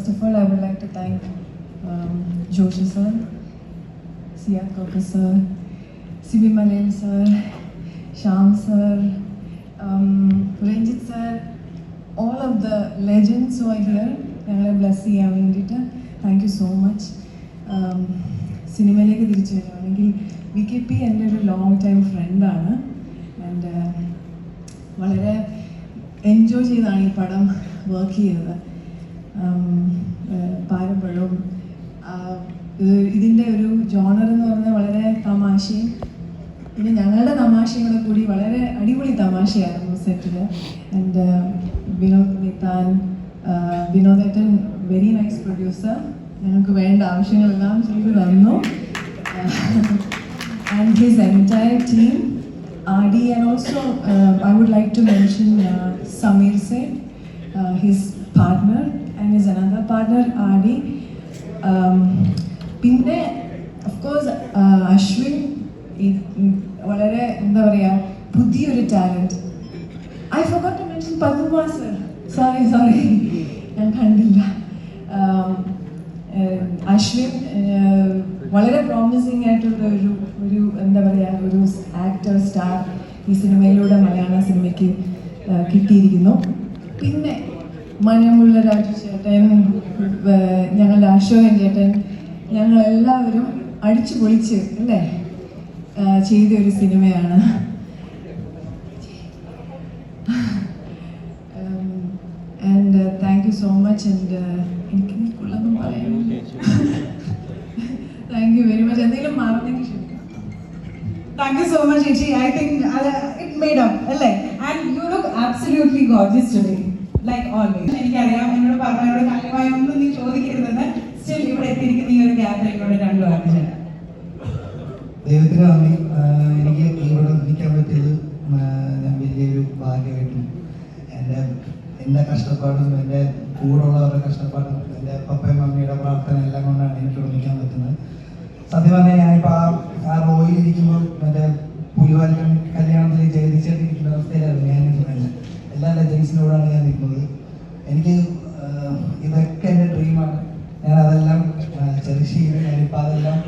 First of all, I would like to thank Joshi sir, Sia Koka sir, Sibi Malel sir, Sham sir, Ranjit sir, all of the legends who are here. ഞങ്ങളെ bless ചെയ്യാൻ വേണ്ടിയിട്ട് thank you so much. സിനിമയിലേക്ക് തിരിച്ചു വരികയാണെങ്കിൽ VKP എൻ്റെ ഒരു long time ഫ്രണ്ടാണ്. And വളരെ എൻജോയ് ചെയ്താണ് ഈ പടം വർക്ക് ചെയ്തത്. പാരമ്പഴവും ഇതിൻ്റെ ഒരു ജോണർ എന്ന് പറഞ്ഞാൽ വളരെ തമാശയും പിന്നെ ഞങ്ങളുടെ തമാശയും കൂടെ കൂടി വളരെ അടിപൊളി തമാശയായിരുന്നു സെറ്റിൽ. ആൻഡ് വിനോദ് നിത്താൻ, വിനോദേട്ടൻ വെരി നൈസ് പ്രൊഡ്യൂസർ, ഞങ്ങൾക്ക് വേണ്ട ആവശ്യങ്ങളെല്ലാം ചെയ്തു തന്നു. And his entire team, RD, and also I would like to mention Samir Seth, his partner, and his another partner RD. പിന്നെ of course അശ്വിൻ വളരെ എന്താ പറയുക പുതിയൊരു talent. I forgot to mention Padma sir. Sorry ഞാൻ കണ്ടില്ല. അശ്വിൻ വളരെ promising ആയിട്ടുള്ള ഒരു എന്താ പറയുക ഒരു ആക്ടർ സ്റ്റാർ ഈ സിനിമയിലൂടെ മലയാള സിനിമയ്ക്ക് കിട്ടിയിരിക്കുന്നു. പിന്നെ മഞ്ഞമുള്ള രാജു ചേട്ടൻ, ഞങ്ങളുടെ അശോകൻ ചേട്ടൻ, ഞങ്ങളെല്ലാവരും അടിച്ചു പൊളിച്ച് അല്ലേ ചെയ്ത ഒരു സിനിമയാണ്. And thank you so much. And എനിക്ക് കൊള്ളൊന്നും പറയാം. Thank you very much. എന്തെങ്കിലും മാറുന്നെങ്കിൽ ക്ഷമിക്കാം. Thank you so much, Ichi. I think it made up, അല്ലേ? And you look absolutely gorgeous today, like always. എനിക്കറിയാം എന്നോട് പറഞ്ഞോട് കാര്യമായി ഒന്നും നീ ചോദിക്കരുതെന്ന്. സ്റ്റിൽ ഇവിടെ എത്തിയിരിക്കുന്ന ഈ ഒരു ഗ്യാദറിംഗോട് രണ്ടു വാക്ക് ചേട്ടാ. ദൈവത്തിന് നന്ദി. എനിക്ക് ഇവിടെ നിൽക്കാൻ പറ്റിയത് ഞാൻ വലിയൊരു ഭാഗ്യമായിട്ടും എൻ്റെ കഷ്ടപ്പാടും എൻ്റെ കൂടെയുള്ളവരുടെ കഷ്ടപ്പാടും എൻ്റെ പപ്പയും മമ്മിയുടെ പ്രാർത്ഥന എല്ലാം കൊണ്ടാണ് എനിക്ക് നിൽക്കാൻ പറ്റുന്നത്. സത്യം പറഞ്ഞാൽ ഞാനിപ്പോൾ ആ റോയിലിരിക്കുമ്പോൾ മറ്റേ പുലിവാലിനും കല്യാണത്തിൽ ജഗദീശായിട്ടിരിക്കുന്ന അവസ്ഥയിലായിരുന്നു ഞാൻ നിൽക്കുന്നത്. എല്ലാ ലെജൻസിനോടാണ് ഞാൻ നിൽക്കുന്നത്. എനിക്ക് ഇതൊക്കെ എൻ്റെ ഡ്രീമാണ്. ഞാൻ അതെല്ലാം ചെറിഷ് ചെയ്ത് ഞാനിപ്പോൾ അതെല്ലാം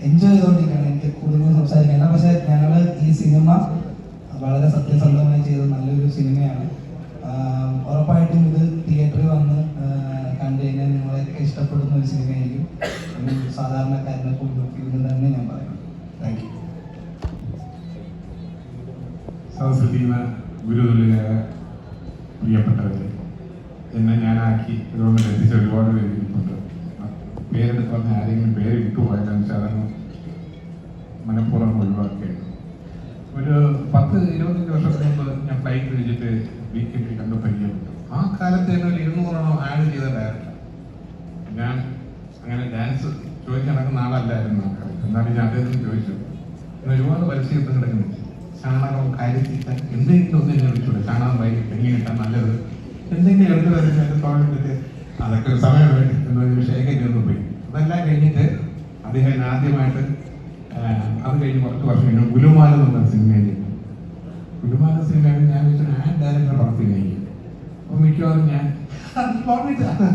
എൻജോയ് ചെയ്തുകൊണ്ടിരിക്കുകയാണ്. എനിക്ക് കൂടുതൽ സംസാരിക്കാനില്ല. പക്ഷേ ഞങ്ങൾ ഈ സിനിമ വളരെ സത്യസന്ധമായി ചെയ്ത നല്ലൊരു സിനിമയാണ്. ഉറപ്പായിട്ടും ഇത് തിയേറ്ററിൽ വന്ന് കണ്ടു കഴിഞ്ഞാൽ നിങ്ങളെയൊക്കെ ഇഷ്ടപ്പെടുന്ന ഒരു സിനിമയായിരിക്കും. ഒരു സാധാരണക്കാരനെ കൊണ്ടുപോയി തന്നെ ഞാൻ പറയുന്നു. Thank you. സഹസ്രദീപ ഗുരുതുല്യരായ പ്രിയപ്പെട്ടവരെ, എന്നെ ഞാനാക്കി ഇതുകൊണ്ട് എത്തിച്ച ഒരുപാട് പേരിട്ടുണ്ട്. പേരെടുത്ത് പറഞ്ഞ ആരെങ്കിലും പേര് വിട്ടുപോയാലെന്ന് വെച്ചാൽ അതങ്ങ് മനഃപൂർവ്വം ഒഴിവാക്കിയായിരുന്നു. ഒരു 10-25 വർഷത്തിന് മുമ്പ് ഞാൻ ഫ്ലൈറ്റ് വിളിച്ചിട്ട് VKP കണ്ടു പരിചയപ്പെട്ടു. ആ കാലത്ത് തന്നെ ഒരു 200 ആഡ് ചെയ്ത ഡയറക്ടർ. ഞാൻ അങ്ങനെ ഡാൻസ് ചോദിച്ച് നടക്കുന്ന ആളല്ലായിരുന്നു ആൾക്കാർ. എന്നാലും ഞാൻ അദ്ദേഹത്തിന് ചോദിച്ചു, ഒരുപാട് പരിശീലനം കിടക്കുന്നില്ല, ചാണകം കാര്യത്തില്ല എന്തെങ്കിലും ഒന്ന് എന്നെ വിളിച്ചൂടെ, ചാണകം വൈകി പെങ്ങി കിട്ടാൻ നല്ലത് എന്തെങ്കിലും എടുത്ത് തോന്നിട്ട് അതൊക്കെ ഒരു സമയം വേണ്ടി എന്നൊരു വിഷയമൊക്കെ ഒന്ന് പോയി. അതെല്ലാം കഴിഞ്ഞിട്ട് അദ്ദേഹം ആദ്യമായിട്ട് അത് കഴിഞ്ഞ് കുറച്ച് വർഷം കഴിഞ്ഞു ഗുലുമാല എന്നുള്ള സിനിമയിൽ ഗുലുമാല സിനിമയിൽ ഞാൻ വെച്ചാൽ ആഡ് ഡയറക്ടർ പടത്തിലേക്ക്. അപ്പോൾ മിക്കവാറും ഞാൻ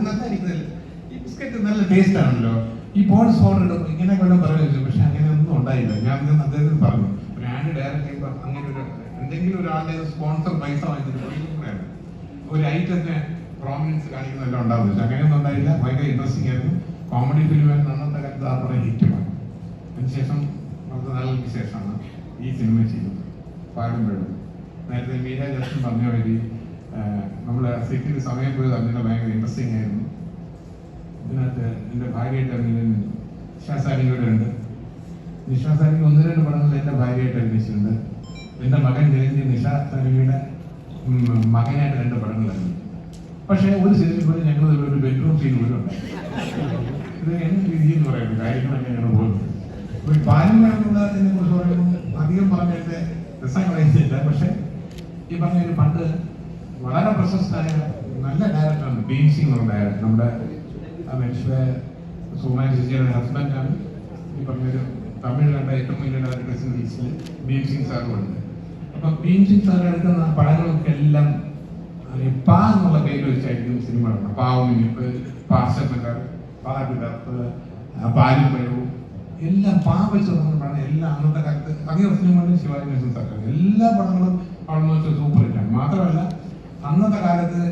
നന്നായിരിക്കുന്നില്ല, ഈ ബിസ്ക്കറ്റ് നല്ല ടേസ്റ്റ് ആണല്ലോ, ഈ പോൺസ് പൗഡർ ഇടും ഇങ്ങനെ കൊല്ലം പറഞ്ഞു വെച്ചു. പക്ഷെ അങ്ങനെ ഒന്നും ഉണ്ടായില്ല. ഞാൻ അദ്ദേഹത്തിന് പറഞ്ഞു ഒരു ആഡ് ഡയറക്ടർ ചെയ്യുമ്പോൾ അങ്ങനെ ഒരു എന്തെങ്കിലും ഒരാളുടെ സ്പോൺസർ പൈസ വാങ്ങിച്ചിട്ട് ഒരു ഐറ്റത്തിന് പ്രോമിനൻസ് കാണിക്കുന്നതെല്ലാം ഉണ്ടാവും. പക്ഷെ അങ്ങനെയൊന്നും ഉണ്ടായില്ല. ഭയങ്കര ഇൻട്രസ്റ്റിംഗ് ആയിരുന്നു. കോമഡി ഫിലിമായിരുന്നു. അന്നത്തെ കാലത്ത് ആ പടം ഹിറ്റുമാണ്. അതിനുശേഷം നമുക്ക് നാളുകൾക്ക് ശേഷമാണ് ഈ സിനിമ ചെയ്തത്. പാരമ്പര്യം നേരത്തെ മീര ജസ്റ്റ് പറഞ്ഞ വഴി നമ്മൾ സെറ്റിന് സമയം പോയത് അതിൻ്റെ ഭയങ്കര ഇൻട്രസ്റ്റിംഗ് ആയിരുന്നു. ഇതിനകത്ത് എൻ്റെ ഭാര്യയായിട്ട് അഭിനയിച്ച നിഷാസാരിയുടെ ഉണ്ട്. നിഷാസാരിക്ക് 1-2 പടങ്ങളിൽ എൻ്റെ ഭാര്യയായിട്ട് അഭിനയിച്ചിട്ടുണ്ട്. എൻ്റെ മകൻ ജയന്തി നിഷാസാരിയുടെ മകനായിട്ട് 2 പടങ്ങളായിരുന്നു. പക്ഷേ ഒരു സിനിമയിൽ പോലും ഞങ്ങൾ ഒരു ബെഡ്റൂം സീൻ പോലും ഉണ്ടായി. ഇത് എന്നെ രീതി എന്ന് പറയുന്നത് കാര്യങ്ങളൊക്കെ ഞങ്ങൾ പോകുന്നത്. ഒരു പാരമ്പര്യമുള്ളതിനെ കുറിച്ച് പറയുമ്പോൾ അധികം പറഞ്ഞതിൻ്റെ രസങ്ങളായിട്ടില്ല. പക്ഷെ ഈ പറഞ്ഞൊരു പണ്ട് വളരെ പ്രശസ്തമായ നല്ല ഡയറക്ടറാണ് ഭീം സിംഗ് എന്നുള്ള ഡയറക്ടർ. നമ്മുടെ മനുഷ്യ സുകുമാരി ചേച്ചിയുടെ ഹസ്ബൻഡാണ്. ഈ പറഞ്ഞൊരു തമിഴ് കണ്ട ഏറ്റവും വലിയ ഡയറക്ടേഴ്സിൻ്റെ ലിസ്റ്റിൽ ഭീം സിംഗ് സാറും ഉണ്ട്. അപ്പം ഭീം സിംഗ് സാർ എടുക്കുന്ന പടങ്ങളൊക്കെ എല്ലാം പാ എന്നുള്ള പേര് വെച്ചായിരിക്കും സിനിമ നടക്കുന്നത്. പാവും ഇനിപ്പ്, പാർശ്വമല്ലർ, പാപിതാപ്പ്, പാലിപ്പഴവും എല്ലാം പാ വെച്ച് തുടങ്ങുമ്പോഴാണ് എല്ലാം അന്നത്തെ കാലത്ത് അധികം സിനിമകളിൽ ശിവാജി ഗണേശൻ സർക്കാർ എല്ലാ പടങ്ങളും ഓൾമോസ്റ്റ് സൂപ്പർ ഹിറ്റാണ്. മാത്രമല്ല അന്നത്തെ കാലത്ത്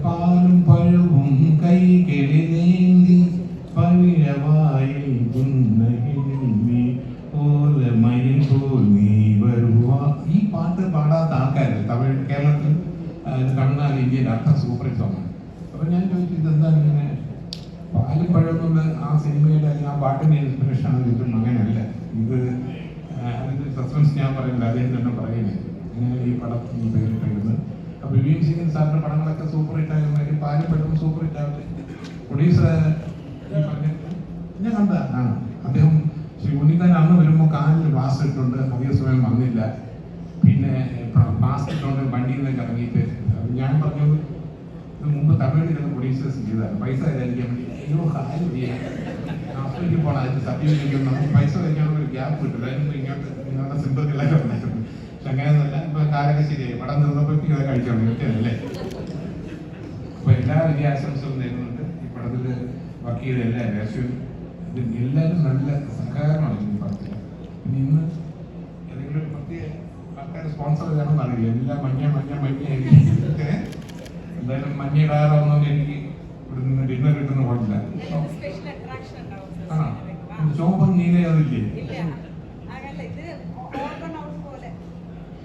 പാലും പഴവും കൈകളിലേന്തി പവിഴവായിൽ ഈ പാട്ട് പാടാത്ത ആൾക്കാരില്ല തമിഴ് കേരളത്തിൽ, തമിഴ്നാട്, ഇന്ത്യയിൽ അത്ര സൂപ്പർ ഹിറ്റ് സോങ്ങാണ്. അപ്പൊ ഞാൻ ചോദിച്ചു ഇതെന്താണ് ഇങ്ങനെ പാലും പഴം എന്നുള്ള ആ സിനിമയുടെ അല്ലെങ്കിൽ ആ പാട്ടിന്റെ ഇൻസ്പിറേഷൻ ആണ് ചോദിച്ചും അങ്ങനെയല്ല. ഇത് അതിന്റെ സസ്പെൻസ് ഞാൻ പറയുന്നില്ല, അദ്ദേഹം തന്നെ പറയുന്നത് ഇങ്ങനെ ഈ പടം ഈ പേര് കഴിയുന്നത്. അപ്പൊ വിവിഎം സിംഗൻ സാറിന്റെ പടങ്ങളൊക്കെ സൂപ്പർ ഹിറ്റ് ആകുന്ന പാലും പഴവും സൂപ്പർ ഹിറ്റ് ആവട്ടെ. പ്രൊഡ്യൂസർ ഞാൻ കണ്ട അദ്ദേഹം ശ്രീ ഉണ്ണിത്താൻ അന്ന് വരുമ്പോൾ കാലിൽ ഗ്ലാസ് ഇട്ടുണ്ട്, അധിക സമയം വന്നില്ല. പിന്നെ മാസ്ക് ഇട്ടുകൊണ്ട് വണ്ടിയിൽ നിന്നൊക്കെ ഇറങ്ങിയിട്ട് ഞാൻ പറഞ്ഞത് ഇത് മുമ്പ് തമിഴിലിരുന്ന് പ്രൊഡ്യൂസേഴ്സ് ചെയ്തതാണ് പൈസ തരാതിരിക്കാൻ വേണ്ടി. അയ്യോ കാര്യം ആഫ്രിക്കയിൽ പോകണം, അതിന് സർട്ടിഫിക്കറ്റ് നമുക്ക് പൈസ കഴിക്കാനുള്ള ഒരു ഗ്യാപ്പ് കിട്ടില്ല, അതിന് ഇങ്ങോട്ട് നിങ്ങളുടെ സിമ്പത്തിലൊക്കെ ഉണ്ടായിരുന്നു. പക്ഷെ അങ്ങനെയൊന്നുമല്ല, ഇപ്പൊ കാലൊക്കെ ശരിയായി, പടം നിർന്നപ്പോഴേക്കും ഇതൊക്കെ കഴിച്ചോളൂ കിട്ടിയതല്ലേ. അപ്പൊ എല്ലാ വിജയാശംസകളും നേരുന്നുണ്ട്. ഈ പടത്തിൽ വർക്ക് ചെയ്ത എല്ലാ രാഷ്ട്രീയവും എല്ലാവരും നല്ല സഹകരണമാണ് ഈ പടത്തിൽ. പിന്നെ ഇന്ന് ഏതെങ്കിലും ഒരു പ്രത്യേക ആൾക്കാർ സ്പോൺസർ ചെയ്യണമെന്ന് അറിയില്ല, എല്ലാം മഞ്ഞ എന്തായാലും മഞ്ഞ ഇടാറാവുന്നതുകൊണ്ട് എനിക്ക് ഇവിടെ നിന്ന് ഡിന്നർ കിട്ടുന്ന കുഴപ്പമില്ല. ചോപ്പും നീലയാവില്ലേ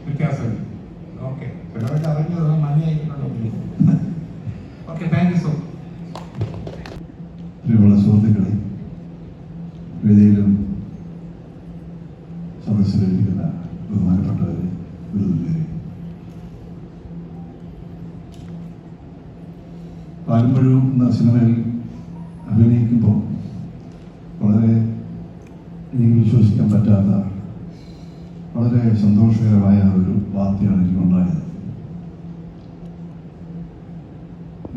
വ്യത്യാസമില്ല. ഓക്കെ, ചിലരൊക്കെ അറിഞ്ഞത് മഞ്ഞ ആയിക്കൊണ്ടോ. Okay, thank you so much. പ്രിയമുള്ള സുഹൃത്തുക്കളെ, വേദിയിലും സദസ്സിലിരിക്കുന്ന ബഹുമാനപ്പെട്ടവരെ, ഗുരുതുല്യരെ, പാലുംപഴവും എന്ന സിനിമയിൽ അഭിനയിക്കുമ്പോൾ വളരെ എനിക്ക് വിശ്വസിക്കാൻ പറ്റാത്ത വളരെ സന്തോഷകരമായ ഒരു വാർത്തയാണ് എനിക്കുണ്ടായത്.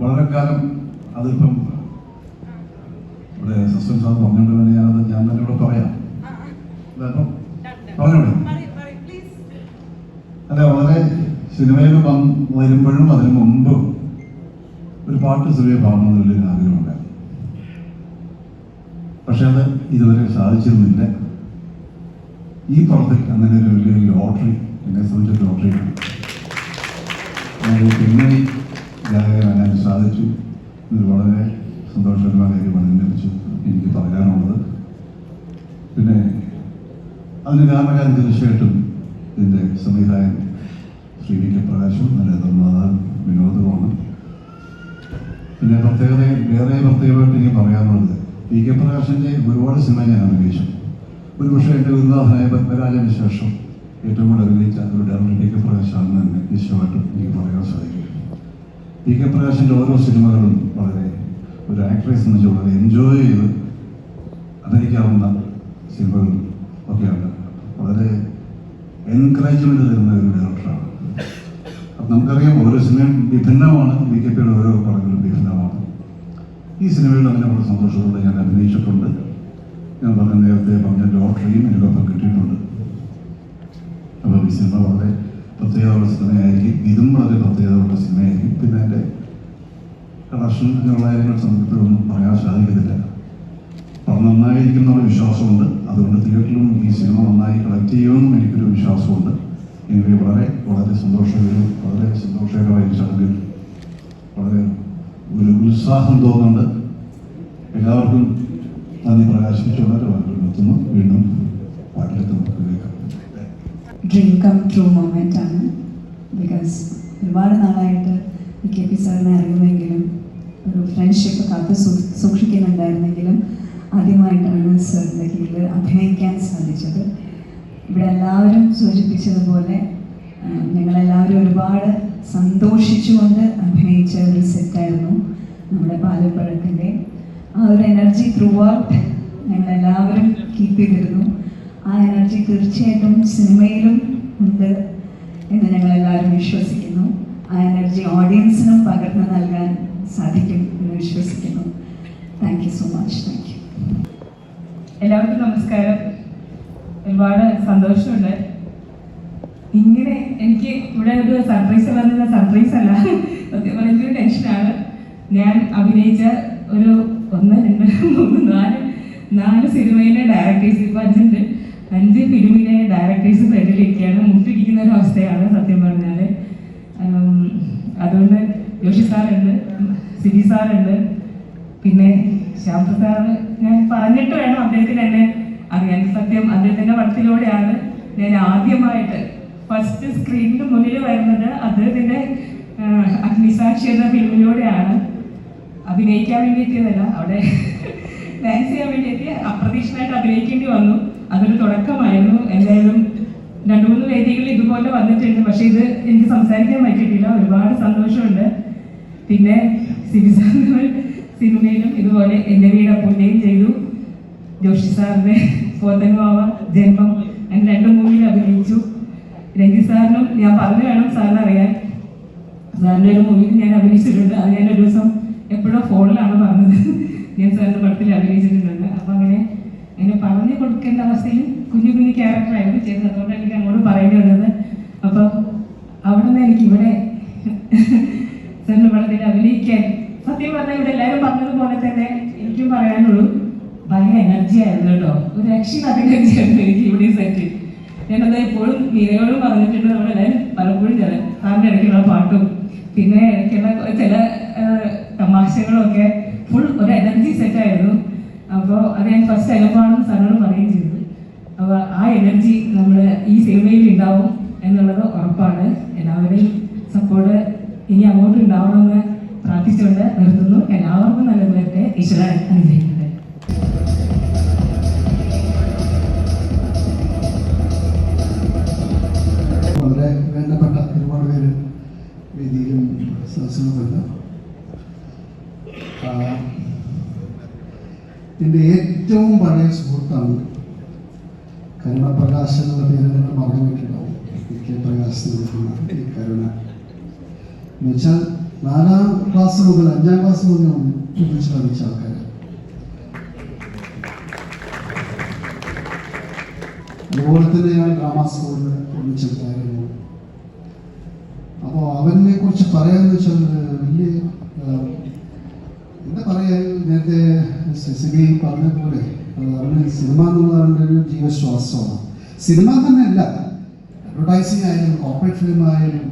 വളരെ കാലം അതിപ്പം ഇവിടെ സസ്പെൻസ് ആണ് പറഞ്ഞുകൊണ്ട് തന്നെ ഞാൻ തന്നെ ഇവിടെ പറയാം. പറഞ്ഞോളൂ. അല്ല, വളരെ സിനിമയിൽ വരുമ്പോഴും അതിന് മുമ്പും ഒരു പാട്ട് സിനിമയെ പാടണമെന്ന് വലിയൊരു ആഗ്രഹമുണ്ടായിരുന്നു. പക്ഷെ അത് ഇതുവരെ സാധിച്ചിരുന്നില്ല. ഈ പടത്തിൽ അങ്ങനെ ഒരു വലിയ ലോട്ടറി എന്നെ സംബന്ധിച്ച ലോട്ടറിയാണ്. പിന്നണി ഗായകനാകാൻ സാധിച്ചു. ഇത് വളരെ സന്തോഷകരമായ കാര്യമാണ് എന്നെക്കുറിച്ച് എനിക്ക് പറയാനുള്ളത്. പിന്നെ അതിന് കാരണക്കാരൻ തീർച്ചയായിട്ടും ഇതിൻ്റെ സംവിധായകൻ ശ്രീ വി കെ പ്രകാശും നിർമ്മാതാവ് വിനോദവുമാണ്. പിന്നെ വേറെ പ്രത്യേകമായിട്ട് എനിക്ക് പറയാനുള്ളത്, വി കെ പ്രകാശിൻ്റെ ഒരുപാട് സിനിമ ഞാൻ അഭിനയിച്ചു. ഒരുപക്ഷെ എൻ്റെ ഗുരുനാഥനായ പത്മരാജന് ശേഷം ഏറ്റവും കൂടുതൽ അഭിനയിച്ച ഒരു ഡയറക്ടർ വി കെ പ്രകാശാണെന്ന് തന്നെ നിശ്ചയമായിട്ടും എനിക്ക് പറയാൻ സാധിക്കും. വി കെ പ്രകാശിൻ്റെ ഓരോ സിനിമകളും വളരെ ഒരു ആക്ട്രസ് എന്ന് വെച്ചാൽ വളരെ എൻജോയ് ചെയ്ത് അഭിനയിക്കാവുന്ന സിനിമകളും ഒക്കെയാണ്. വളരെ എൻകറേജ്മെന്റ് തരുന്ന ഒരു ഡയറക്ടറാണ്. അപ്പം നമുക്കറിയാം ഓരോ സിനിമയും വിഭിന്നമാണ്, വി കെ പിയുടെ ഓരോ പടങ്ങളും വിഭിന്നമാണ്. ഈ സിനിമയിൽ അങ്ങനെ വളരെ സന്തോഷത്തോടെ ഞാൻ അഭിനയിച്ചിട്ടുണ്ട്. ഞാൻ നേരത്തെ പറഞ്ഞ ലോട്ടറിയും എനിക്കൊപ്പം കിട്ടിയിട്ടുണ്ട്. അപ്പോൾ ഈ സിനിമ വളരെ പ്രത്യേകതയുള്ള സിനിമയായിരിക്കും. ഇതും വളരെ പ്രത്യേകതയുള്ള സിനിമയായിരിക്കും. പിന്നെ എൻ്റെ കളക്ഷൻ എന്നുള്ള കാര്യങ്ങൾ സംബന്ധിച്ചൊന്നും പറയാൻ സാധിക്കത്തില്ല. പണം നന്നായിരിക്കും എന്നുള്ള വിശ്വാസമുണ്ട്. അതുകൊണ്ട് തിയേറ്ററിലും ഈ സിനിമ നന്നായി കളക്ട് ചെയ്യുമെന്നും എനിക്കൊരു വിശ്വാസമുണ്ട്. എനിക്ക് വളരെ സന്തോഷകരമായ ചടങ്ങിൽ വളരെ ഒരു ഉത്സാഹം തോന്നുന്നുണ്ട്. എല്ലാവർക്കും നന്ദി പ്രകാശിപ്പിച്ചുകൊണ്ട് നിർത്തുന്നു. വീണ്ടും പാട്ടിലേക്ക് നമുക്ക് കേൾക്കാം. ഡ്രീം കം ട്രൂ മൊമെൻ്റ് ആണ്. ബിക്കോസ് ഒരുപാട് നാളായിട്ട് വി കെ പി സാറിനെ അറിയുമെങ്കിലും ഒരു ഫ്രണ്ട്ഷിപ്പ് കാത്തു സൂക്ഷിക്കുന്നുണ്ടായിരുന്നെങ്കിലും ആദ്യമായിട്ടാണ് സാറിൻ്റെ കീഴിൽ അഭിനയിക്കാൻ സാധിച്ചത്. ഇവിടെ എല്ലാവരും സൂചിപ്പിച്ചതുപോലെ ഞങ്ങളെല്ലാവരും ഒരുപാട് സന്തോഷിച്ചുകൊണ്ട് അഭിനയിച്ച ഒരു സെറ്റായിരുന്നു നമ്മുടെ പാലുംപഴത്തിൻ്റെ. ആ ഒരു എനർജി ത്രൂ ഔട്ട് ഞങ്ങളെല്ലാവരും കീപ്പ് ചെയ്തിരുന്നു. ആ എനർജി തീർച്ചയായിട്ടും സിനിമയിലും ഉണ്ട് എന്ന് ഞങ്ങളെല്ലാവരും വിശ്വസിക്കുന്നു. ആ എനർജി ഓഡിയൻസിനും പകർന്നു നൽകാൻ സാധിക്കും എന്ന് വിശ്വസിക്കുന്നു. Thank you so much. Thank you. എല്ലാവർക്കും നമസ്കാരം. ഒരുപാട് സന്തോഷമുണ്ട്. ഇങ്ങനെ എനിക്ക് ഇവിടെ ഒരു സർപ്രൈസ് പറഞ്ഞ സർപ്രൈസ് അല്ല, സത്യം പറഞ്ഞൊരു ടെൻഷനാണ്. ഞാൻ അഭിനയിച്ച ഒരു 1, 2, 3, 4 സിനിമയിലെ ഡയറക്ടേഴ്സ്, ഇപ്പോൾ 5 ഫിലിമിലെ ഡയറക്ടേഴ്സ് ഫ്രണ്ടിലിരിക്കുകയാണ്, മുട്ടിരിക്കുന്ന ഒരു അവസ്ഥയാണ് സത്യം പറഞ്ഞാൽ. അതുകൊണ്ട് ജോഷി സാറുണ്ട്, സിരി സാറുണ്ട്, പിന്നെ ശ്യാം സാറ്. ഞാൻ പറഞ്ഞിട്ട് വേണം അദ്ദേഹത്തിന് എന്നെ അറിയാൻ. സത്യം അദ്ദേഹത്തിൻ്റെ പടത്തിലൂടെയാണ് ഞാൻ ആദ്യമായിട്ട് ഫസ്റ്റ് സ്ക്രീനിന് മുന്നിൽ വരുന്നത്. അദ്ദേഹത്തിൻ്റെ അഗ്നിസാക്ഷി എന്ന ഫിലിമിലൂടെയാണ്. അഭിനയിക്കാൻ വേണ്ടി എത്തിയതല്ല, അവിടെ ഡാൻസ് ചെയ്യാൻ വേണ്ടിയിട്ട് അപ്രതീക്ഷിതമായിട്ട് അഭിനയിക്കേണ്ടി വന്നു. അതൊരു തുടക്കമായിരുന്നു. എന്തായാലും 2-3 വേദികളിൽ ഇതുപോലെ വന്നിട്ടുണ്ട്, പക്ഷെ ഇത് എനിക്ക് സംസാരിക്കാൻ പറ്റിയിട്ടില്ല. ഒരുപാട് സന്തോഷമുണ്ട്. പിന്നെ സിരിസാറിൻ്റെ സിനിമയിലും ഇതുപോലെ എൻ്റെ വീട് അപ്പൂൻ്റെയും ചെയ്തു. ജോഷി സാറിൻ്റെ പോത്തൻവാവ, ജന്മം, അങ്ങനെ 2 മൂവിയിൽ അഭിനയിച്ചു. രഞ്ജിത്ത് സാറിനും ഞാൻ പറഞ്ഞു വേണം സാറിന് അറിയാൻ, സാറിൻ്റെ ഒരു മൂവിയിൽ ഞാൻ അഭിനയിച്ചിട്ടുണ്ട്. അത് ഞാൻ ഒരു ദിവസം എപ്പോഴും ഫോണിലാണ് പറഞ്ഞത്, ഞാൻ സാറിൻ്റെ പടത്തിൽ അഭിനയിച്ചിട്ടുണ്ടെന്ന്. അപ്പം അങ്ങനെ പറഞ്ഞു കൊടുക്കേണ്ട അവസ്ഥയിൽ കുഞ്ഞു കുഞ്ഞു ക്യാരക്ടറായിരുന്നു ചെയ്തത്. അതുകൊണ്ട് എനിക്ക് അങ്ങോട്ട് പറയേണ്ടി വന്നത്. അപ്പം അവിടെ നിന്ന് എനിക്ക് ഇവിടെ സാറിൻ്റെ പടത്തിൽ അഭിനയിക്കാൻ, സത്യം പറഞ്ഞാൽ ഇവിടെ എല്ലാവരും പറഞ്ഞതുപോലെ തന്നെ എനിക്കും പറയാനുള്ളൂ, ഭയങ്കര എനർജി ആയിരുന്നു കേട്ടോ. ഒരു രക്ഷയില്ലാത്ത എനർജി ആയിരുന്നു എനിക്ക് ഇവിടെ സെറ്റ്. ഞാനത് എപ്പോഴും മീരയോടും പറഞ്ഞിട്ടുണ്ട്. നമ്മളെല്ലാവരും പലപ്പോഴും സാറിൻ്റെ ഇടയ്ക്കുള്ള പാട്ടും പിന്നെ ഇടയ്ക്കുള്ള ചില തമാശകളും ഒക്കെ ഫുൾ ഒരു എനർജി സെറ്റായിരുന്നു. അപ്പോൾ അത് ഞാൻ ഫസ്റ്റ് അനുഭവമാണെന്ന് സാറിനോട് പറയുകയും ചെയ്തു. അപ്പോൾ ആ എനർജി നമ്മൾ ഈ സിനിമയിൽ ഉണ്ടാവും എന്നുള്ളത് ഉറപ്പാണ്. എല്ലാവരുടെയും സപ്പോർട്ട് ഇനി അങ്ങോട്ട് ഉണ്ടാവണമെന്ന് പ്രാർത്ഥിച്ചുകൊണ്ട് നിർത്തുന്നു. എല്ലാവർക്കും നല്ലത് വരട്ടെ. ഈശ്വരൻ അനുഗ്രഹിക്കട്ടെ. വളരെ വേണ്ടപ്പെട്ട ഒരുപാട് പേര് വേദിയിലും സദസ്സിലുമുണ്ട്. എൻ്റെ ഏറ്റവും പഴയ സുഹൃത്താണ് കരുണപ്രകാശ് എന്നുള്ള പേര് നിങ്ങൾ മറന്നു വെച്ചിട്ടുണ്ടാവും. കെ പ്രകാശ് നൽകുന്ന ഈ കരുണ എന്ന് വെച്ചാൽ 4ാം ക്ലാസ് മുതൽ 5ാം ക്ലാസ് മുതൽ ഒന്നിച്ച് പഠിച്ച ആൾക്കാർ. അതുപോലെ തന്നെ ഞാൻ ഡ്രാമ സ്കൂളിൽ ഒന്നിച്ചെടുത്തായിരുന്നു. അപ്പോൾ അവനെ കുറിച്ച് പറയാന്ന് വെച്ചാൽ വലിയ എന്താ പറയാ, നേരത്തെ സിബി പറഞ്ഞതുപോലെ അവന് സിനിമ എന്നുള്ളതാണ് ഒരു ജീവശ്വാസമാണ്. സിനിമ തന്നെ അല്ല, അഡ്വർടൈസിങ് ആയാലും കോർപ്പറേറ്റ് ഫിലിം ആയാലും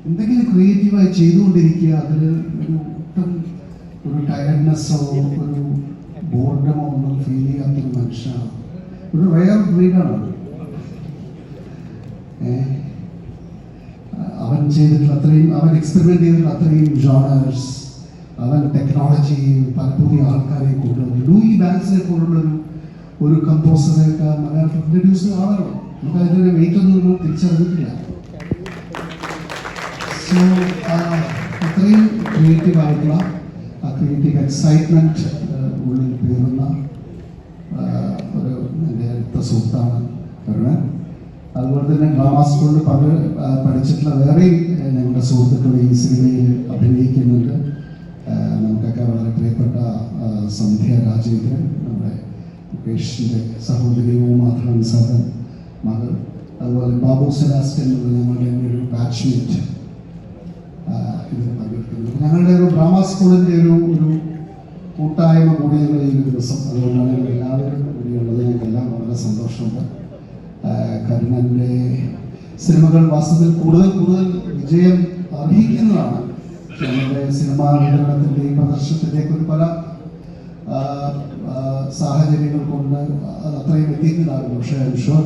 എന്തെങ്കിലും ക്രിയേറ്റീവായി ചെയ്തുകൊണ്ടിരിക്കുക. അതിൽ ഒട്ടും ഒരു ടയർഡ്നെസ്സോ ഒരു ബോർഡമോ ഒന്നും ഫീൽ ചെയ്യാത്തൊരു മനുഷ്യനാണ്. ഒരു റയർ ബ്രീഡാണ്. അവൻ ചെയ്തിട്ടുള്ള അത്രയും, അവൻ എക്സ്പെരിമെന്റ് ചെയ്തിട്ടുള്ള അത്രയും ജോണേഴ്സ്, അവൻ ടെക്നോളജി, പല പുതിയ ആൾക്കാരെ കൊണ്ടുവന്നു. ലൂയി ബാങ്ക്സിനെ പോലുള്ള ഒരു കമ്പോസറൊക്കെ മലയാളത്തിൽ ഇൻട്രൊഡ്യൂസ് ആവണം. നമുക്ക് അതിൻ്റെ വെയിറ്റ് ഒന്നും തിരിച്ചറിഞ്ഞിട്ടില്ല. സോ അത്രയും ക്രിയേറ്റീവായിട്ടുള്ള ആ ക്രിയേറ്റീവ് എക്സൈറ്റ്മെൻറ്റ് ഉള്ളിൽ പേറുന്ന ഒരു എൻ്റെ അടുത്ത സുഹൃത്താണ് കരുണൻ. അതുപോലെ തന്നെ ഡ്രാമ സ്കൂളിൽ പഠിച്ചിട്ടുള്ള വേറെയും ഞങ്ങളുടെ സുഹൃത്തുക്കൾ ഈ സിനിമയിൽ അഭിനയിക്കുന്നുണ്ട്. നമുക്കൊക്കെ വളരെ പ്രിയപ്പെട്ട സന്ധ്യ രാജേന്ദ്രൻ, നമ്മുടെ മുകേഷിൻ്റെ സഹോദരി മാത്രം സാറ് മകൾ, അതുപോലെ ബാബു സെലാസ്റ്റൻ എന്നുള്ള ഞങ്ങളുടെ ഒരു ബാച്ച്മേറ്റ് ഇതിൽ പങ്കെടുക്കുന്നത്. ഞങ്ങളുടെ ഒരു ഡ്രാമ സ്കൂളിൻ്റെ ഒരു കൂട്ടായ്മ കൂടിയുള്ള ഈ ഒരു ദിവസം. അതുകൊണ്ടാണ് ഞങ്ങൾ എല്ലാവരും കൂടിയുള്ളത്. ഞങ്ങൾക്കെല്ലാം വളരെ സന്തോഷമുണ്ട്. കരുണൻ്റെ സിനിമകൾ വാസ്തവത്തിൽ കൂടുതൽ വിജയം അർഹിക്കുന്നതാണ്. ഞങ്ങളുടെ സിനിമാ വിതരണത്തിൻ്റെയും പ്രദർശനത്തിൻ്റെയൊക്കെ ഒരു പല സാഹചര്യങ്ങൾ കൊണ്ട് അത് അത്രയും എത്തിക്കുന്നുണ്ടാകും. പക്ഷേ ഷുവർ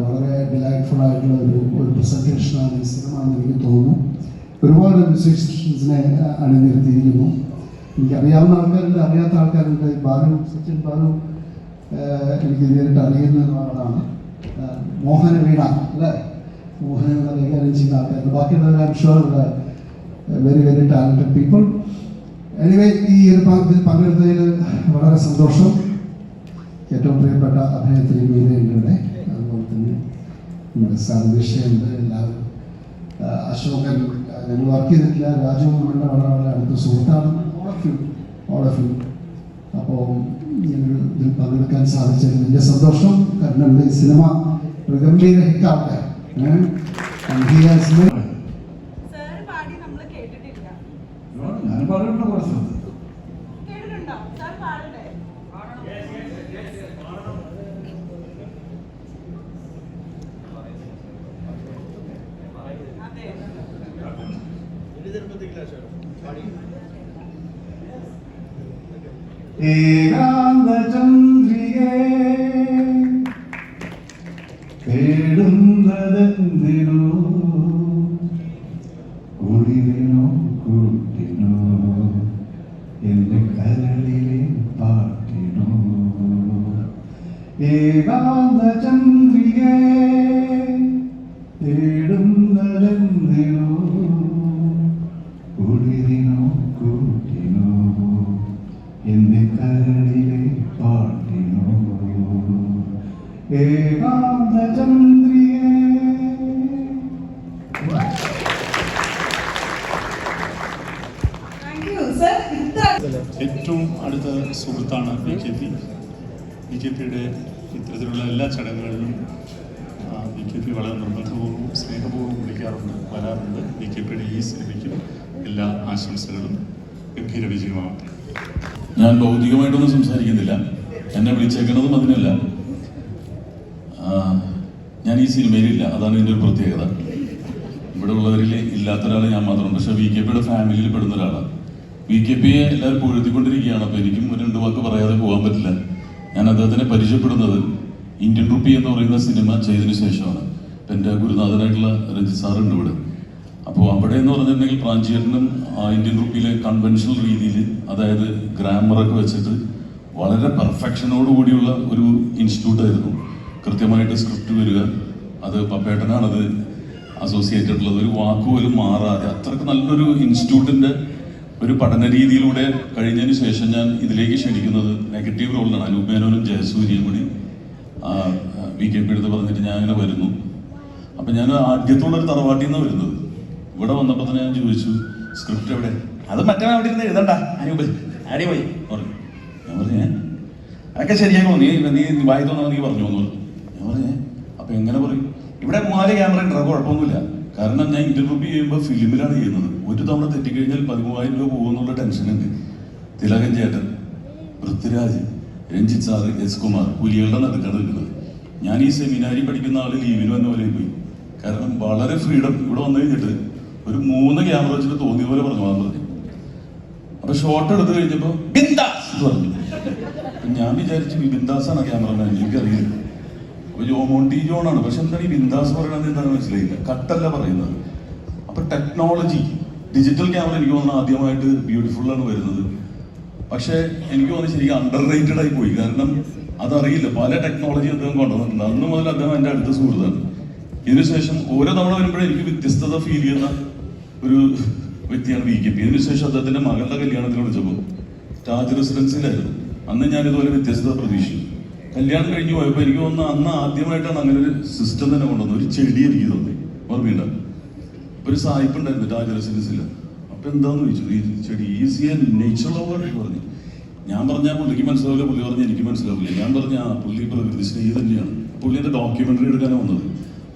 വളരെ ഡിലൈറ്റ്ഫുൾ ആയിട്ടുള്ള ഒരു പ്രസൻറ്റേഷനാണ് ഈ സിനിമ എന്ന് എനിക്ക് തോന്നുന്നു. ഒരുപാട് മ്യൂസിഷ്യൻസിനെ അണിനിരത്തിയിരിക്കുന്നു. എനിക്കറിയാവുന്ന ആൾക്കാരുണ്ട്, അറിയാത്ത ആൾക്കാരുണ്ട്. സച്ചിൻ ബാലു എനിക്ക് നേരിട്ട് അറിയുന്ന ആളാണ്. മോഹന വീണ അല്ലേ, മോഹന വീണ കൈകാര്യം ചെയ്യുന്ന ആൾക്കാരുണ്ട്. ബാക്കിയുള്ളവർ I am sure very very talented people. Anyway ഈ ഒരു പങ്കെടുത്തതിൽ വളരെ സന്തോഷം. ഏറ്റവും പ്രിയപ്പെട്ട അഭിനേത്രി മീരയുണ്ട്, അതുപോലെ തന്നെ നമ്മുടെ സാർവിഷയുണ്ട്, എല്ലാവരും അശോകൻ, ഞങ്ങൾ വർക്ക് ചെയ്തിട്ടില്ല, രാജു നമ്മുടെ വളരെ വളരെ അടുത്ത സുഹൃത്താണ്. All of you. അപ്പോൾ ഇതിൽ പങ്കെടുക്കാൻ സാധിച്ചതിൽ വലിയ സന്തോഷം. കരുണൻ്റെ സിനിമ ഒരു ഗംഭീര ഹിറ്റാവട്ടെ. And he has no- sir പാടി നമ്മൾ കേട്ടിട്ടില്ല. ഞാൻ പറയുന്ന കുറച്ച് കേട്ടിട്ടുണ്ടോ? സാർ പാടട്ടെ. അതെ. ഏകാന്ത ചന്ദ്രികേ തേടുന്നതെന്തിനോ കുളിരിനോ കൂട്ടിനോ എന്റെ കരളിലെ പാട്ടിനോ ഏകാന്ത ചന്ദ്രികേ തേടുന്നതെന്തിനോ കുളിരിനോ കൂട്ടിനോ എന്റെ കരളിലെ പാട്ടിനോ ഏകാന്ത ചന്ദ്രികേ. Thank you, sir. ഇത്ര ഏറ്റവും അടുത്ത സുഹൃത്താണ് BKP. BKPയുടെ ഇത്തരത്തിലുള്ള എല്ലാ ചടങ്ങുകളിലും BKP വളരെ നിർബന്ധപൂർവ്വം സ്നേഹപൂർവ്വം വിളിക്കാറുണ്ട്, വരാറുണ്ട്. BKPയുടെ ഈ സിനിമയ്ക്കും എല്ലാ ആശംസകളും ഗംഭീര വിജയമാവട്ടെ. ഞാൻ ഭൗതികമായിട്ടൊന്നും സംസാരിക്കുന്നില്ല, എന്നെ വിളിച്ചേക്കുന്നതും അതിനല്ല. ഞാൻ ഈ സിനിമയിലില്ല, അതാണ് ഇതിൻ്റെ ഒരു പ്രത്യേകത. ഇവിടെ ഉള്ളവരിൽ ഇല്ലാത്ത ഒരാൾ ഞാൻ മാത്രം. പക്ഷെ BKPയുടെ ഫാമിലിയിൽ പെടുന്ന ഒരാളാണ്. BKPയെ എല്ലാവരും പൊഴുത്തിക്കൊണ്ടിരിക്കുകയാണ്. അപ്പോൾ എനിക്കും രണ്ട് വാക്ക് പറയാതെ പോകാൻ പറ്റില്ല. ഞാൻ അദ്ദേഹത്തിനെ പരിചയപ്പെടുന്നത് ഇന്ത്യൻ റുപ്പി എന്ന് പറയുന്ന സിനിമ ചെയ്തതിന് ശേഷമാണ്. ഇപ്പം എൻ്റെ ഗുരുനാഥനായിട്ടുള്ള രഞ്ജിത്ത് സാറുണ്ട് ഇവിടെ. അപ്പോൾ അവിടെ എന്ന് പറഞ്ഞിട്ടുണ്ടെങ്കിൽ പ്രാഞ്ചീയനും ഇന്ത്യൻ റുപ്പിയിലെ കൺവെൻഷണൽ രീതിയിൽ, അതായത് ഗ്രാമറൊക്കെ വെച്ചിട്ട് വളരെ പെർഫെക്ഷനോടുകൂടിയുള്ള ഒരു ഇൻസ്റ്റിറ്റ്യൂട്ടായിരുന്നു. കൃത്യമായിട്ട് സ്ക്രിപ്റ്റ് വരിക, അത് പപ്പേട്ടനാണത് അസോസിയേറ്റഡ് ഉള്ളത്, ഒരു വാക്കുപോലും മാറാതെ അത്രയ്ക്ക് നല്ലൊരു ഇൻസ്റ്റിറ്റ്യൂട്ടിൻ്റെ ഒരു പഠന രീതിയിലൂടെ കഴിഞ്ഞതിന് ശേഷം ഞാൻ ഇതിലേക്ക് ക്ഷണിക്കുന്നത് നെഗറ്റീവ് റോളിലാണ്. അനൂപ് മേനോനും ജയസൂര്യയും കൂടി BKP എടുത്ത് പറഞ്ഞിട്ട് ഞാൻ അങ്ങനെ വരുന്നു. അപ്പം ഞാൻ ആദ്യത്തോടൊരു തറവാട്ടിൽ നിന്നാണ് വരുന്നത്. ഇവിടെ വന്നപ്പോൾ തന്നെ ഞാൻ ചോദിച്ചു, സ്ക്രിപ്റ്റ് എവിടെ? അത് മറ്റേ അവിടെ ഇരുന്ന് എഴുതണ്ട അനൂപ് ആടി പോയി പറഞ്ഞു. ഞാൻ പറഞ്ഞേ അതൊക്കെ ശരിയാക്കോ, നീ വായിത്തോന്നാ നീ പറഞ്ഞു എന്ന് പറഞ്ഞു. ഞാൻ പറഞ്ഞേ അപ്പം എങ്ങനെ പറയും? ഇവിടെ 4 ക്യാമറ ഉണ്ടോ, കുഴപ്പമൊന്നുമില്ല. കാരണം ഞാൻ ഇന്ത്യൻ റുപ്പി ചെയ്യുമ്പോൾ ഫിലിമിലാണ് ചെയ്യുന്നത്. ഒരു തവണ തെറ്റിക്കഴിഞ്ഞാൽ 13,000 രൂപ പോകുമെന്നുള്ള ടെൻഷനുണ്ട്. തിലകൻ ചേട്ടൻ, പൃഥ്വിരാജ്, രഞ്ജിത്ത് സാറ്, എസ് കുമാർ പുലികളുടെ നടുക്കാണ് നിൽക്കുന്നത്. ഞാൻ ഈ സെമിനാരി പഠിക്കുന്ന ആൾ ലീവിന് വന്ന പോലെ പോയി. കാരണം വളരെ ഫ്രീഡം. ഇവിടെ വന്നു കഴിഞ്ഞിട്ട് ഒരു 3 ക്യാമറ വെച്ചിട്ട് തോന്നിയ പോലെ പറഞ്ഞു പറഞ്ഞു. അപ്പൊ ഷോട്ട് എടുത്തു കഴിഞ്ഞപ്പോൾ ബിന്ദാസ് പറഞ്ഞു. ഞാൻ വിചാരിച്ചു ബിന്ദാസാണ് ക്യാമറമാൻ, എനിക്കറിയില്ല. അപ്പൊ ജോമോണ്ടി ജോണാണ്. പക്ഷെ എന്താണ് ഈ ബിന്ദാസ് പറയണത് എന്താണെന്ന് മനസ്സിലായില്ല. കട്ടല്ല പറയുന്നത്. അപ്പൊ ടെക്നോളജി, ഡിജിറ്റൽ ക്യാമറ എനിക്ക് തോന്നുന്നു ആദ്യമായിട്ട് ബ്യൂട്ടിഫുൾ ആണ് വരുന്നത്. പക്ഷെ എനിക്ക് തോന്നുന്നു ശരിക്കും അണ്ടർ റേറ്റഡ് ആയി പോയി. കാരണം അതറിയില്ല, പല ടെക്നോളജി അദ്ദേഹം കൊണ്ടുവന്നിട്ടുണ്ട്. അന്ന് മുതൽ അദ്ദേഹം എൻ്റെ അടുത്ത സുഹൃത്താണ്. ഇതിനുശേഷം ഓരോ തവണ വരുമ്പോഴും എനിക്ക് വ്യത്യസ്തത ഫീൽ ചെയ്യുന്ന ഒരു വ്യക്തിയാണ് BKP. ഇതിനുശേഷം അദ്ദേഹത്തിന്റെ മകളുടെ കല്യാണത്തിന് വിളിച്ചപ്പോൾ താജ് റെസിഡൻസിലായിരുന്നു. അന്ന് ഞാൻ ഇതുപോലെ വ്യത്യസ്തത പ്രതീക്ഷിച്ചു. കല്യാണം കഴിഞ്ഞ് പോയപ്പോൾ എനിക്ക് തോന്നുന്നു അന്ന് ആദ്യമായിട്ടാണ് അങ്ങനെ ഒരു സിസ്റ്റം തന്നെ കൊണ്ടുവന്നത്. ഒരു ചെടി എനിക്ക് തോന്നി, ഓർമ്മയുണ്ട്. ഒരു സായിപ്പ് ഉണ്ടായിരുന്നു താജ് റെസിഡൻസിൽ. അപ്പൊ എന്താന്ന് ചോദിച്ചു, ഈ ചെടി ഈസി നേച്ചർ ലവർ പറഞ്ഞു. ഞാൻ പറഞ്ഞാൽ പുള്ളിക്ക് മനസ്സിലാവില്ല, പുള്ളി പറഞ്ഞാൽ എനിക്ക് മനസ്സിലാവില്ല. ഞാൻ പറഞ്ഞ പുള്ളി പ്രകൃതി സ്നേഹി തന്നെയാണ്. പുള്ളിയുടെ ഡോക്യുമെന്ററി എടുക്കാനാണ് വന്നത്.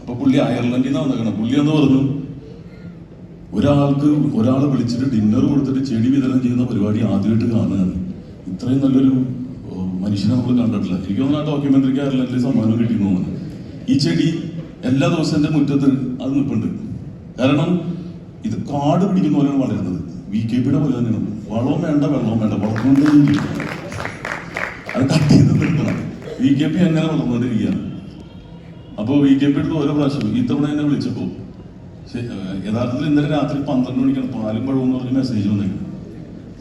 അപ്പൊ പുള്ളി അയർലൻഡിൽ നിന്നാണ് വന്നേക്കണം. പുള്ളി എന്ന് പറഞ്ഞു, ഒരാളെ വിളിച്ചിട്ട് ഡിന്നർ കൊടുത്തിട്ട് ചെടി വിതരണം ചെയ്യുന്ന പരിപാടി ആദ്യമായിട്ട് കാണുകയാണ്. ഇത്രയും നല്ലൊരു മനുഷ്യനെ നമ്മൾ കണ്ടിട്ടില്ല. എനിക്ക് തോന്നുന്നു ആ ഡോക്യുമെന്ററിക്ക് അയർലൻഡിൽ സമ്മാനം കിട്ടിയെന്ന് തോന്നുന്നു. ഈ ചെടി എല്ലാ ദിവസവും എൻ്റെ മുറ്റത്ത് അത് നിൽപ്പുണ്ട്. കാരണം ഇത് കാട് പിടിക്കുന്ന പോലെയാണ് വളരുന്നത്. BKPയുടെ പോലെ തന്നെയാണ്. വളവും വേണ്ട വെള്ളവും വേണ്ട, വളർന്നുകൊണ്ടേയിരിക്കും. അത് കട്ട് ചെയ്ത് നിർത്തണം. BKP അങ്ങനെ വളർന്നുകൊണ്ടിരിക്കുകയാണ്. അപ്പോൾ BKP എടുത്ത് ഓരോ പ്രാവശ്യം ഇത്തവണ എന്നെ വിളിച്ചപ്പോൾ യഥാർത്ഥത്തിൽ ഇന്നലെ രാത്രി 12 മണിക്കാണ് പാലും പഴം എന്ന് പറഞ്ഞ് മെസ്സേജ് വന്നേക്കുന്നത്.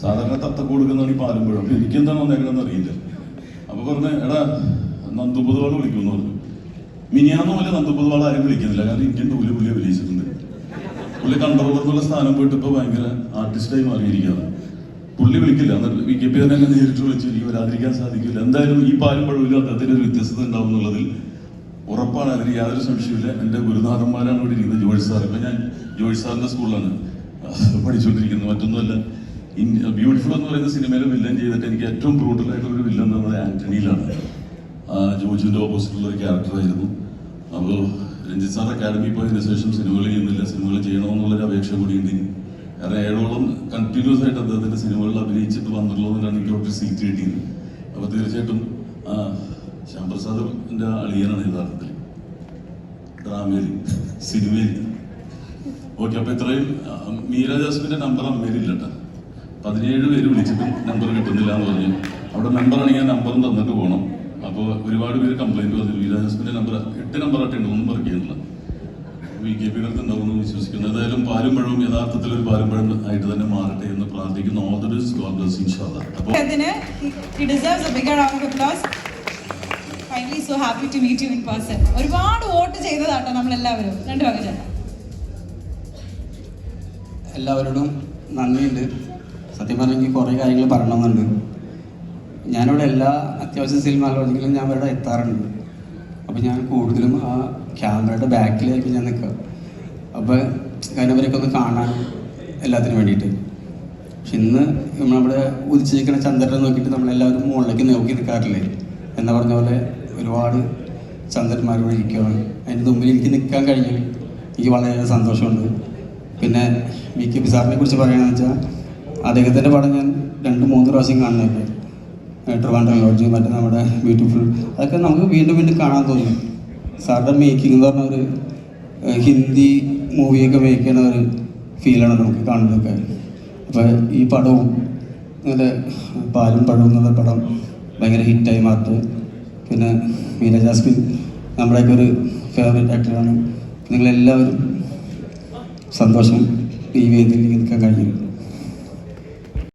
സാധാരണ തത്ത കൊടുക്കുന്നതാണ് ഈ പാലും പഴം. അപ്പോൾ എനിക്കെന്താണ് വന്നേക്കണമെന്ന് അറിയില്ല. അപ്പോൾ പറഞ്ഞ് എടാ നന്ദു പൊതുവാൾ വിളിക്കുമെന്ന് പറഞ്ഞു. മിനിയാന്ന് പോലെ നന്ദു പൊതുവാൾ ആരും വിളിക്കുന്നില്ല. കാരണം ഇന്ത്യൻ ടൂല് പുള്ളിയെ വിളിച്ചിട്ടുണ്ട്. പുള്ളി കൺട്രോളർ എന്നുള്ള സ്ഥാനം പോയിട്ട് ഇപ്പോൾ ഭയങ്കര ആർട്ടിസ്റ്റായി മാറിയിരിക്കുകയാണ്. പുള്ളി വിളിക്കില്ല. എന്നിട്ട് BKP തന്നെ എന്നെ നേരിട്ട് വിളിച്ച് എനിക്ക് വരാതിരിക്കാൻ സാധിക്കില്ല. എന്തായാലും ഈ പാലും പഴവിലും അദ്ദേഹത്തിന് ഒരു വ്യത്യസ്തത ഉണ്ടാവും എന്നുള്ളതിൽ ഉറപ്പാണ്. അതിന് യാതൊരു സംശയമില്ല. എൻ്റെ ഗുരുനാഥന്മാരാണ് ഇവിടെ ഇരിക്കുന്നത്. ജോർജ് സാർ, ഇപ്പം ഞാൻ ജോർജ് സാറിൻ്റെ സ്കൂളിലാണ് പഠിച്ചുകൊണ്ടിരിക്കുന്നത്. മറ്റൊന്നുമല്ല, ബ്യൂട്ടിഫുൾ എന്ന് പറയുന്ന സിനിമയിൽ വില്ലൻ ചെയ്തിട്ട് എനിക്ക് ഏറ്റവും ബ്രൂട്ടലായിട്ടുള്ള ഒരു വില്ലൻ എന്ന് പറയുന്നത് ആന്റണിയിലാണ്. ജോർജിൻ്റെ ഓപ്പോസിറ്റുള്ള ഒരു ക്യാരക്ടറായിരുന്നു. അപ്പോൾ രഞ്ജിത്ത് സാർ അക്കാഡമി പോയതിനു ശേഷം സിനിമകൾ ചെയ്യുന്നില്ല, സിനിമകൾ ചെയ്യണമെന്നുള്ളൊരു അപേക്ഷ കൂടിയുണ്ട്. കാരണം 7ഓളം കണ്ടിന്യൂസ് ആയിട്ട് അദ്ദേഹത്തിൻ്റെ സിനിമകളിൽ അഭിനയിച്ചിട്ട് വന്നിട്ടുള്ളതുകൊണ്ടാണ് എനിക്ക് ഒരു സീറ്റ് കിട്ടിയത്. അപ്പോൾ തീർച്ചയായിട്ടും ശ്യാംപ്രസാദിൻ്റെ അളിയനാണ് യഥാർത്ഥത്തിൽ ഡ്രാമയിൽ, സിനിമയിൽ. ഓക്കെ, അപ്പോൾ ഇത്രയും. മീര ജാസ്മിൻ്റെ നമ്പർ അമ്മയിലില്ല കേട്ടോ. 17 പേര് വിളിച്ചിട്ട് നമ്പർ കിട്ടുന്നില്ല എന്ന് പറഞ്ഞു. അവിടെ നമ്പറാണെങ്കിൽ നമ്പറും തന്നിട്ട് പോകണം. അപ്പോൾ ഒരുപാട് പേര് കംപ്ലൈൻറ്റ് വന്നു. മീര ജാസ്മിൻ്റെ നമ്പർ 8 നമ്പറായിട്ട് ഉണ്ട്, ഒന്നും വർക്ക് ചെയ്യുന്നില്ല. VKPയുടെ അടുത്ത് ഉണ്ടാവുമെന്ന് വിശ്വസിക്കുന്നു. ഏതായാലും പാലും പഴവും യഥാർത്ഥത്തിൽ ഒരു പാലും പഴം ആയിട്ട് തന്നെ മാറട്ടെ എന്ന് പ്രാർത്ഥിക്കുന്നു. All the best, God bless ഇൻഷാല്ലാഹ്. അപ്പോൾ he deserves a bigger round of applause. Finally so happy to meet you in person. ഒരുപാട് വോട്ട് ചെയ്തതാട്ടോ നമ്മളെല്ലാവരും. 2 വാക്ക് ചേട്ടാ. എല്ലാവരോടും നന്ദിയുണ്ട്. സത്യം പറഞ്ഞെങ്കിൽ കുറേ കാര്യങ്ങൾ പറയണമെന്നുണ്ട്. ഞാനിവിടെ എല്ലാ അത്യാവശ്യ സിനിമകളിലും ഞാൻ ഇവിടെ എത്താറുണ്ട്. അപ്പോൾ ഞാൻ കൂടുതലും ആ ക്യാമറയുടെ ബാക്കിലായിരിക്കും ഞാൻ നിൽക്കുക. അപ്പോൾ കാര്യവരൊക്കെ ഒന്ന് കാണാൻ എല്ലാത്തിനും വേണ്ടിയിട്ട്. പക്ഷെ ഇന്ന് നമ്മുടെ ഉദിച്ചിരിക്കുന്ന ചന്ദ്രനെ നോക്കിയിട്ട് നമ്മളെല്ലാവരും മുകളിലേക്ക് നോക്കി നിൽക്കാറില്ലേ എന്ന് പറഞ്ഞ പോലെ ഒരുപാട് ചന്ദ്രന്മാരോട് ഇരിക്കുകയാണ്. അതിൻ്റെ മുമ്പിൽ എനിക്ക് നിൽക്കാൻ കഴിഞ്ഞാൽ എനിക്ക് വളരെ സന്തോഷമുണ്ട്. പിന്നെ VKP സാറിനെ കുറിച്ച് പറയുകയാണെന്ന് വെച്ചാൽ അദ്ദേഹത്തിൻ്റെ പടം ഞാൻ 2-3 പ്രാവശ്യം കാണുന്നതൊക്കെ, ട്രിവാൻഡ്രം ലോഡ്ജ്, മറ്റേ നമ്മുടെ ബ്യൂട്ടിഫുൾ, അതൊക്കെ നമുക്ക് വീണ്ടും വീണ്ടും കാണാൻ തോന്നും. സാറിൻ്റെ മേക്കിംഗ് എന്ന് പറഞ്ഞ ഒരു ഹിന്ദി മൂവിയൊക്കെ മേക്ക് ചെയ്യുന്ന ഒരു ഫീലാണ് നമുക്ക് കാണുന്നതൊക്കെ. അപ്പോൾ ഈ പടവും നല്ല പാലും പഴവും എന്നുള്ള പടം ഭയങ്കര ഹിറ്റായി മാറട്ടെ. പിന്നെ മീര ജാസ്മിൻ നമ്മുടെയൊക്കെ ഒരു ഫേവറേറ്റ് ആക്ടറാണ്. നിങ്ങളെല്ലാവരും സന്തോഷം ഈ വേദിയിൽ നിൽക്കാൻ കഴിഞ്ഞു.